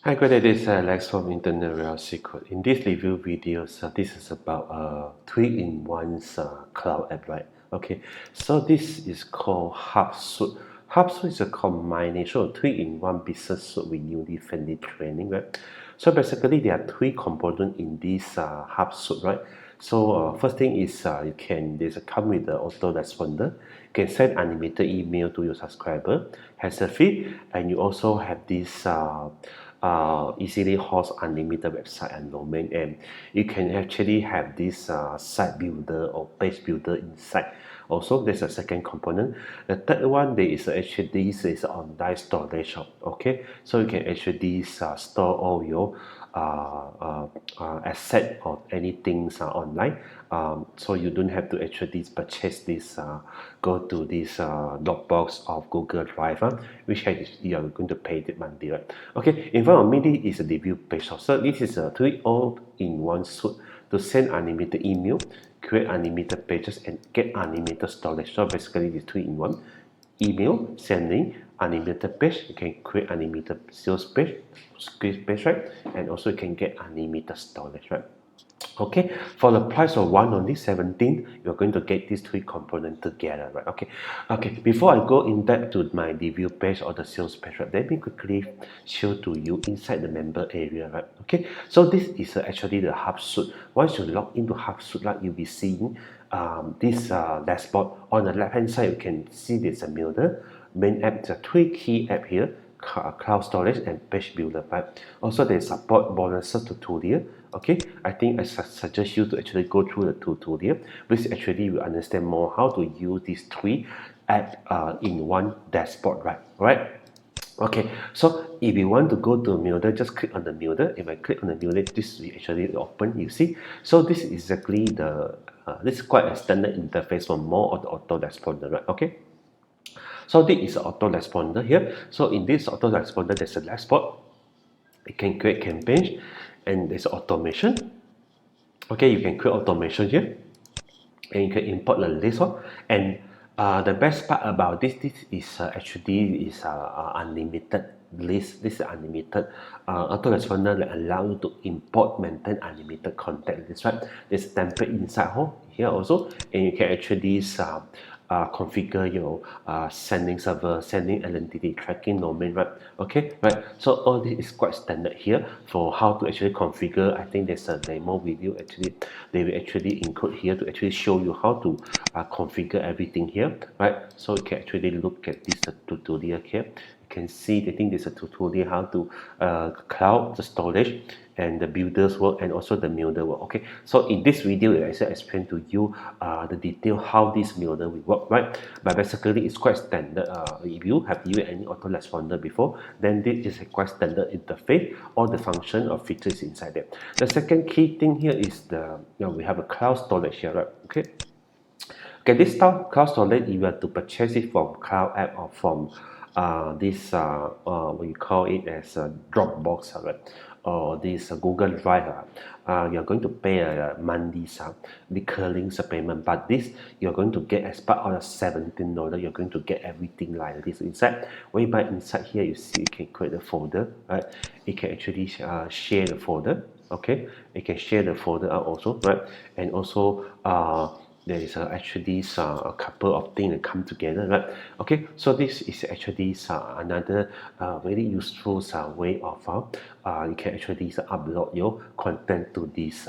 Hi, good day. This is Alex from Internet Real Secret. In this review video, this is about 3-in-1 cloud app, right? Okay, so this is called HubSuite. HubSuite is a combination of 3-in-1 business suite with user-friendly training, right? So basically, there are three components in this HubSuite, right? So first thing is there's a come with the autoresponder. You can send animated email to your subscriber, has a fee, and you also have this easily host unlimited website and domain, and you can actually have this site builder or page builder inside. Also, there's a second component. The third one, there is actually this is online storage. Okay, so you can actually store all your asset or anything online. So you don't have to actually purchase this, go to this Dropbox of Google Drive, which you are going to pay the monthly, right? Okay, in front of me, this is a review page. So this is a 3-all-in-one suite to send unlimited email, create unlimited pages, and get unlimited storage. So basically, it's 3-in-1. Email, sending, unlimited page. You can create unlimited sales page, script page, right? And also you can get unlimited storage, right? Okay, for the price of one only 17, you're going to get these three components together, right? Okay, before I go in depth to my review page or the sales page, right, let me quickly show to you inside the member area, right? Okay, so this is actually the HubSuite. Once you log into HubSuite, right, you'll be seeing this dashboard. On the left hand side, you can see there's a builder, main app, the three key app here, cloud storage and page builder, right? Also, they support bonuses tutorial. Okay, I think I suggest you to actually go through the tutorial, which actually will understand more how to use these three apps in one dashboard, right? Okay, so if you want to go to Builder, just click on the Builder. If I click on the Builder, this will actually open. You see, so this is exactly the this is quite a standard interface for more of the autoresponder, right? Okay. So this is autoresponder here. So in this autoresponder, there's a dashboard. You can create campaigns, and there's automation. Okay, you can create automation here, and you can import the list. And the best part about this is actually is unlimited list. This is unlimited autoresponder that allow you to import, maintain unlimited contact list. Right, there's template inside here also, and you can actually configure your sending server, sending identity, tracking domain, right? Okay, right. So all this is quite standard here for how to actually configure. I think there's a demo video actually they will actually include here to actually show you how to configure everything here, right? So you can actually look at this tutorial here. You can see, I think there's a tutorial how to cloud the storage and the builders work and also the builder work. Okay, so in this video I actually explain to you the detail how this builder will work, right? But basically it's quite standard. If you have used any autoresponder before, then this is a quite standard interface. All the function or features inside there. The second key thing here is we have a cloud storage here, right? Okay, this cloud storage, you have to purchase it from cloud app or from this what you call it as a Dropbox, right? Or this Google Drive. You're going to pay a monthly recurring payment, but this you're going to get as part of the $17. You're going to get everything like this inside. When you buy inside here, you see you can create a folder, right? You can actually share the folder. Okay, you can share the folder out also, right? And also there is actually a couple of things that come together, right? Okay, so this is actually another very useful way of you can actually upload your content to this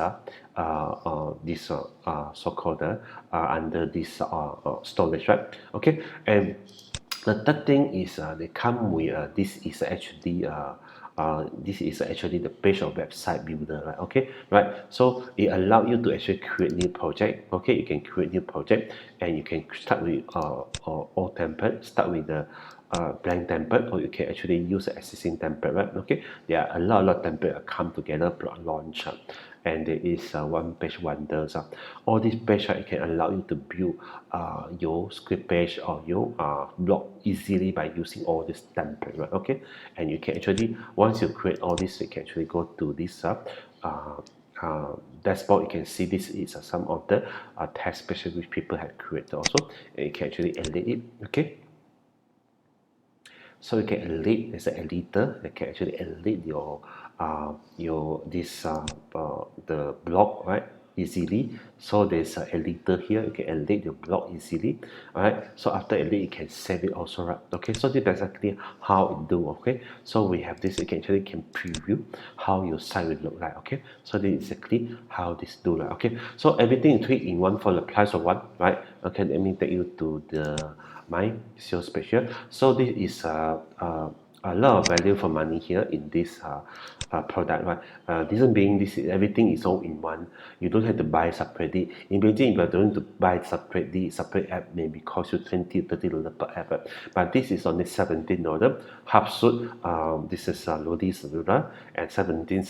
so-called under this storage, right? Okay, and the third thing is they come with this is actually the page of website builder, right? Okay, right. So it allows you to actually create new project. Okay, you can create new project, and you can start with old template, start with the blank template, or you can actually use the existing template, right? Okay, there are a lot of templates that come together, launch, and there is one page wonders. All these page it can allow you to build your script page or your blog easily by using all this template, right? Okay, and you can actually, once you create all this, you can actually go to this dashboard. You can see this is some of the test pages which people have created also, and you can actually edit it. Okay, So you can elite as an editor. You can actually elite your the blog, right, easily. So there's an editor here. You can edit your blog easily. All right. So after edit, you can save it also, right? Okay. So this is basically how it do. Okay. So we have this. You can actually preview how your site will look like. Okay. So this is exactly how this do, right? Okay. So everything is 3-in-1 for the price of one, right? Okay. Let me take you to the my sales page here. So this is a lot of value for money here in this product, right? Reason being, this is, everything is all in one. You don't have to buy separately. Imagine if you're going to buy separately, separate app maybe cost you $20-$30 per app, right? But this is only $17. HubSuite, this is Lodi's and 17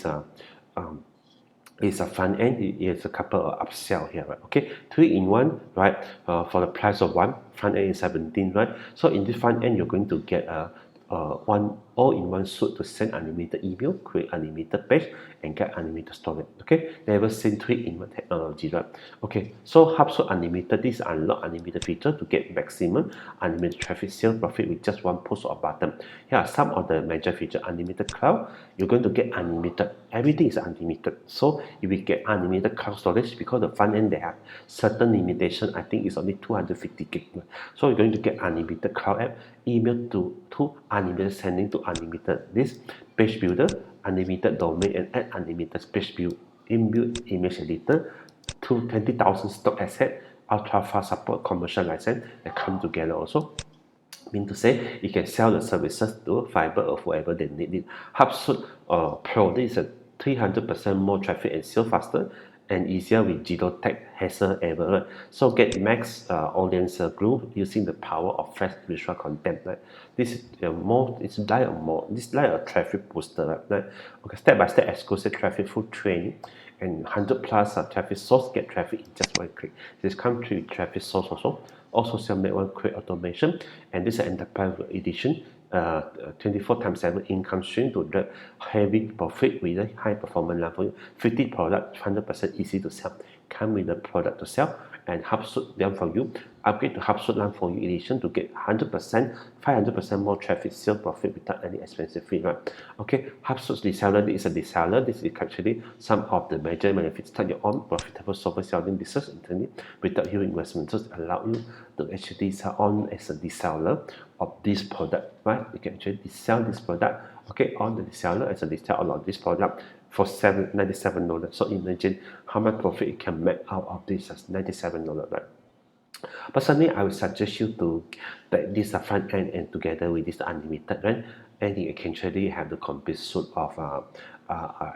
it's a front end. It's a couple of upsell here, right? Okay, 3-in-1, right? For the price of one, front end is 17, right? So in this front end, you're going to get a one all-in-one suite to send unlimited email, create unlimited page, and get unlimited storage. Okay, never seen 3-in-1 technology, right? Okay, so HubSuite Unlimited, this unlock unlimited feature to get maximum unlimited traffic sales profit with just one push or button. Here are some of the major features. Unlimited cloud, you're going to get unlimited. Everything is unlimited. So you will get unlimited cloud storage because the front end they have certain limitation. I think it's only 250 gig. So you're going to get unlimited cloud app, email to unlimited sending to unlimited this page builder, unlimited domain, and add unlimited page build, inbuilt image editor, to 20,000 stock asset, ultra fast support, commercial license that come together also. Mean to say, you can sell the services to Fiverr or whoever they need it. HubSuite Pro, this is a 300% more traffic and sale faster and easier with zero tech hassle ever. So get max audience growth using the power of fresh visual content. Right? This is this is like a traffic booster. Right? Okay, step-by-step exclusive traffic full training and 100 plus traffic source get traffic in just one click. This comes with traffic source also social network create automation, and this is enterprise edition. 24/7 income stream to the heavy profit with a high performance level. 50 product, 100% easy to sell. Come with the product to sell and HubSuite done for you. Upgrade to HubSuite done for you edition to get 100%, 500% more traffic, sales profit without any expensive fee, right? Okay, HubSuite reseller, this is a reseller. This is actually some of the major benefits. Start your own profitable software selling business internally without huge investment. So allow you to actually sell on as a reseller of this product, right? You can actually sell this product, okay, on the reseller as a reseller of this product for $97. So imagine how much profit you can make out of this as $97, right? Personally, I would suggest you to take this front end and together with this unlimited, right? And you can actually have the complete suite of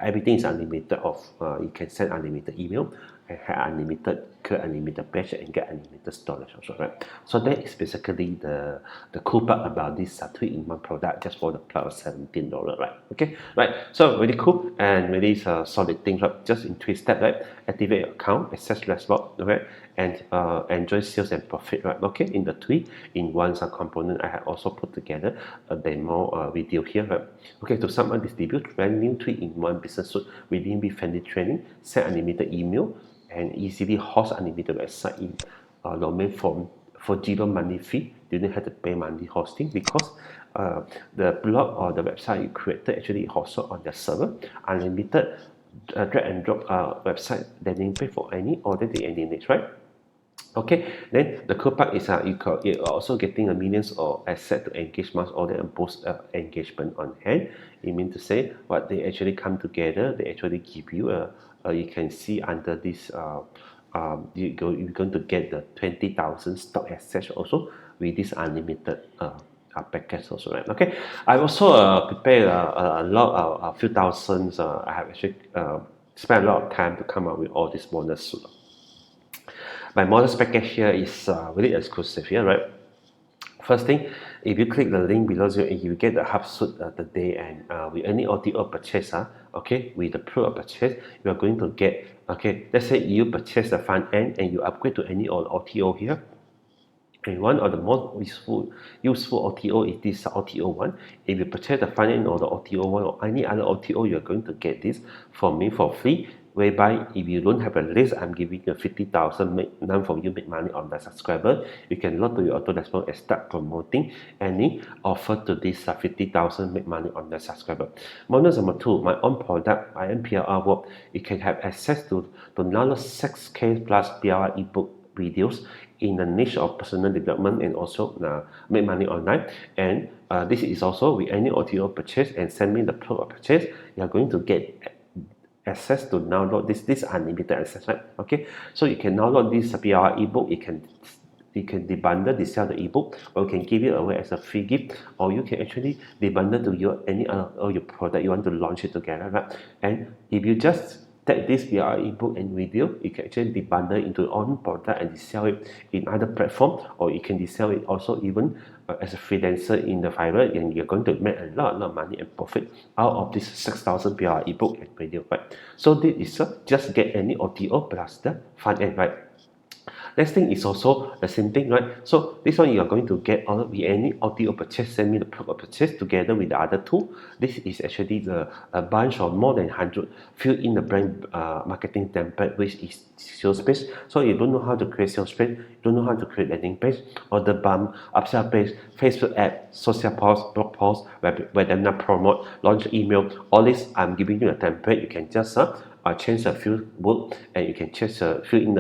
everything is unlimited. You can send unlimited email, and have unlimited, create unlimited page, and get unlimited storage also, right? So that is basically the cool part about this 3-in-1 product just for the price of $17, right? Okay, right. So really cool and really solid thing, right? Just in 3 steps, right? Activate your account, access dashboard, okay, and enjoy sales and profit, right? Okay, in the 3-in-1 component, I have also put together a demo video here, right? Okay, to someone distribute brand new 3-in-1 business suite within friendly training, set unlimited email, and easily host unlimited website in domain for zero monthly fee. You don't have to pay monthly hosting because the blog or the website you created actually hosted on the server. Unlimited drag and drop website landing page for any order the any needs, right? Okay, then the cool part is you're also getting a millions of asset to engage mass order and boost engagement on hand. It means to say what they actually come together, they actually give you you can see under this you're going to get the 20,000 stock access also with this unlimited package also, right? Okay, I also prepared a few thousands. I have actually spent a lot of time to come up with all these bonus. My models package here is really exclusive here, right? First thing, if you click the link below, you get the HubSuite the day, and with any OTO purchase, okay, with the pro purchase, you are going to get, okay, let's say you purchase the front end and you upgrade to any OTO here. And one of the most useful OTO is this OTO one. If you purchase the front end or the OTO one or any other OTO, you're going to get this from me for free whereby if you don't have a list, I'm giving you 50,000 none from you make money on the subscriber. You can log to your auto response and start promoting any offer to this 50,000 make money on the subscriber. Bonus number 2, my own product, I am PLR Vault. You can have access to download 6K plus PLR ebook videos in the niche of personal development and also make money online. And this is also with any OTO purchase and send me the proof of purchase, you are going to get access to download this unlimited access, right? Okay, so you can download this PLR ebook. You can debundle, sell the ebook, or you can give it away as a free gift, or you can actually debundle to your any other your product you want to launch it together, right? And if you just take this PLR ebook and video, you can actually debundle into your own product and sell it in other platform, or you can sell it also even as a freelancer in the Fiverr, and you're going to make a lot of money and profit out of this 6,000 PLR ebook and video, right? So this is just get any OTO plus the front end, right? Next thing is also the same thing, right? So this one you are going to get with any OTO purchase, send me the proof of purchase together with the other two. This is actually a bunch of more than 100 fill in the brand marketing template, which is sales page. So you don't know how to create sales page, you don't know how to create landing page, order bump, upsell page, Facebook ad, social post, blog post, webinar promote, launch email. All this I'm giving you a template. You can just change a few words and you can just fill in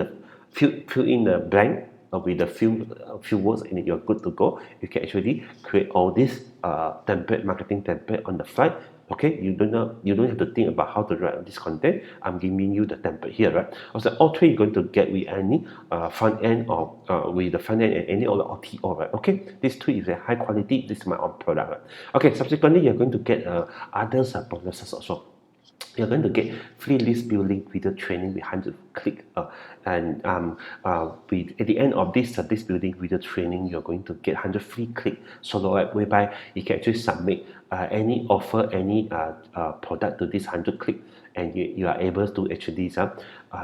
the blank with a few words and you're good to go. You can actually create all this marketing template on the fly. Okay, you don't have to think about how to write this content. I'm giving you the template here, right? Also, all three you're going to get with any front end or with the front end and any other OTO, right? Okay, these three is a high quality. This is my own product, right? Okay, subsequently you're going to get others bonuses also. You're going to get free list building video training with 100 clicks, and at the end of this list building video training, you're going to get 100 free click solo app, whereby you can actually submit any offer, any product to this 100 click, and you are able to actually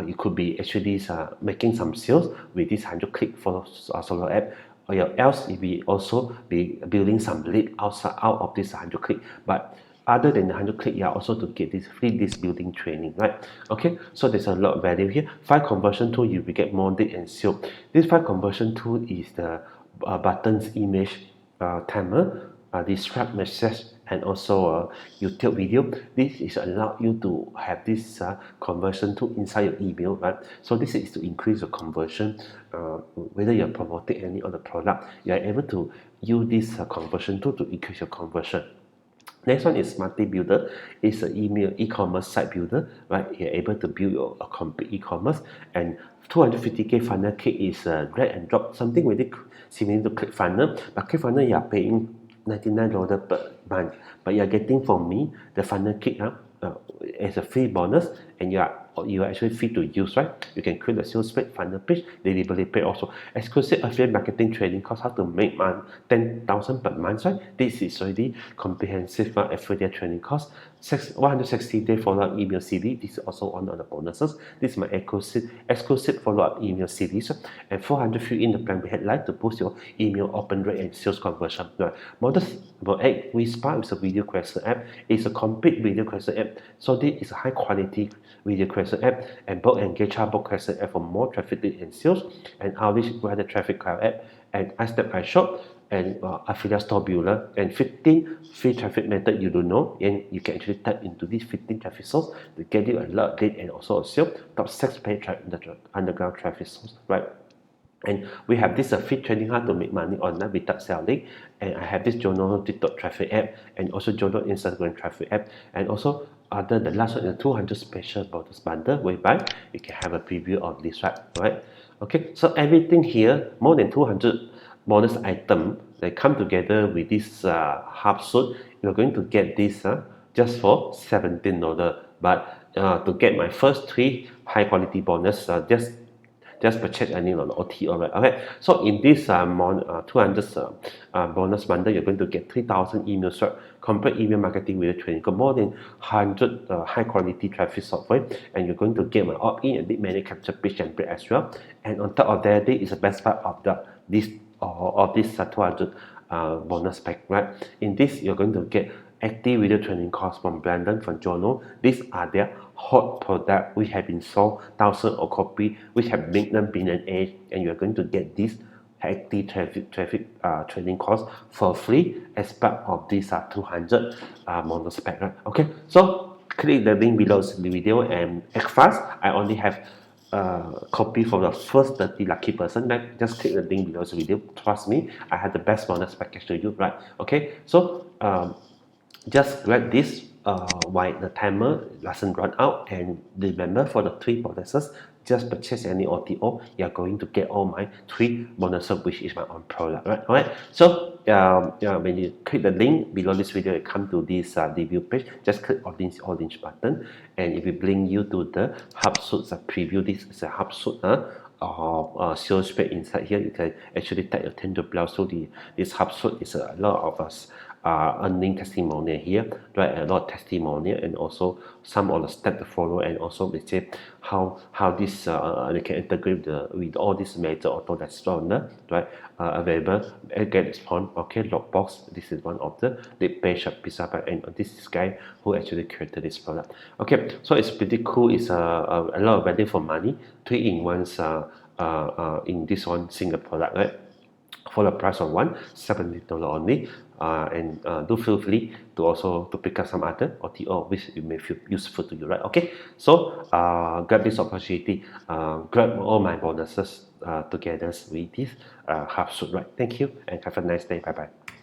you could be actually making some sales with this 100 click for solo app. Or else you will also be building some lead out of this 100 click. But other than the 100 click, you are also to get this free list building training, right? Okay, so there's a lot of value here. 5 conversion tool, you will get more lead and sale. This 5 conversion tool is the buttons, image, timer, describe message, and also YouTube video. This is allow you to have this conversion tool inside your email, right? So this is to increase the conversion. Whether you're promoting any other product, you are able to use this conversion tool to increase your conversion. Next one is Smarty Builder. It's an e-commerce site builder, right? You're able to build a complete e-commerce, and 250k funnel kit is drag and drop, something really similar to ClickFunnels, but ClickFunnels you are paying $99 per month, but you are getting from me the funnel kit as a free bonus, and you are actually free to use, right? You can create a sales page, funnel page, delivery page also. Exclusive affiliate marketing training course, how to make 10,000 per month, right? This is already comprehensive affiliate training course. 160-day follow-up email series. This is also one of the bonuses. This is my exclusive follow-up email series, and 400 fill in the plan headline to boost your email open rate and sales conversion. Model 8, VidSpark is a video creation app. It's a complete video creation app. So this is a high quality video creation app, and BotEngage chatbot creation app for more traffic lead and sales, and OutReachr the traffic cloud app, and iStep and affiliate store builder, and 15 free traffic method you don't know, and you can actually tap into these 15 traffic source to get you a lot of lead and also a sale. Top 6 paid underground traffic source, right? And we have this free training how to make money online without selling, and I have this journal TikTok traffic app, and also journal Instagram traffic app, and also the last one is a 200 special bonus bundle, whereby you can have a preview of this, right? Okay, so everything here, more than 200 bonus item, they come together with this HubSuite. You're going to get this just for $17. But to get my first 3 high quality bonus, just purchase any on the OTO, right? Okay, so in this 200 bonus bundle, you're going to get 3,000 email search, complete email marketing video training, got more than 100 high quality traffic software, and you're going to get my opt-in and lead magnet capture page template as well. And on top of that, this is the best part of this 200 bonus pack, right? In this, you're going to get active video training course from Brandon, from Jono. These are their hot product which have been sold thousands of copies, which have made them billionaires, and you are going to get this active traffic training course for free as part of this 200 monospec, right? Okay, so click the link below the video and act fast. I only have copy for the first 30 lucky person. Then just click the link below the video. Trust me, I have the best bonus package to you, right? Okay, so just grab this while the timer doesn't run out, and remember, for the 3 bonuses, just purchase any OTO, you're going to get all my 3 bonuses, which is my own product, right? All right, so when you click the link below this video, you come to this review page. Just click on this orange button, and it will bring you to the HubSuite preview. This is a HubSuite sales page. Inside here, you can actually take your time to browse through this HubSuite. Is a lot of us earning testimonial here, right? A lot of testimonial, and also some of the steps to follow, and also we say how this they can integrate with all these major auto restaurant, right? Available get response. Okay, Logbox. This is one of the lead page of Pizza Pie, and this is guy who actually created this product. Okay, so it's pretty cool. It's a lot of value for money. 3-in-1s in this one single product, right? For the price of one, $70 only. And do feel free to also to pick up some other OTO which it may feel useful to you, right? Okay, so grab this opportunity, grab all my bonuses together with this HubSuite, right? Thank you and have a nice day. Bye bye.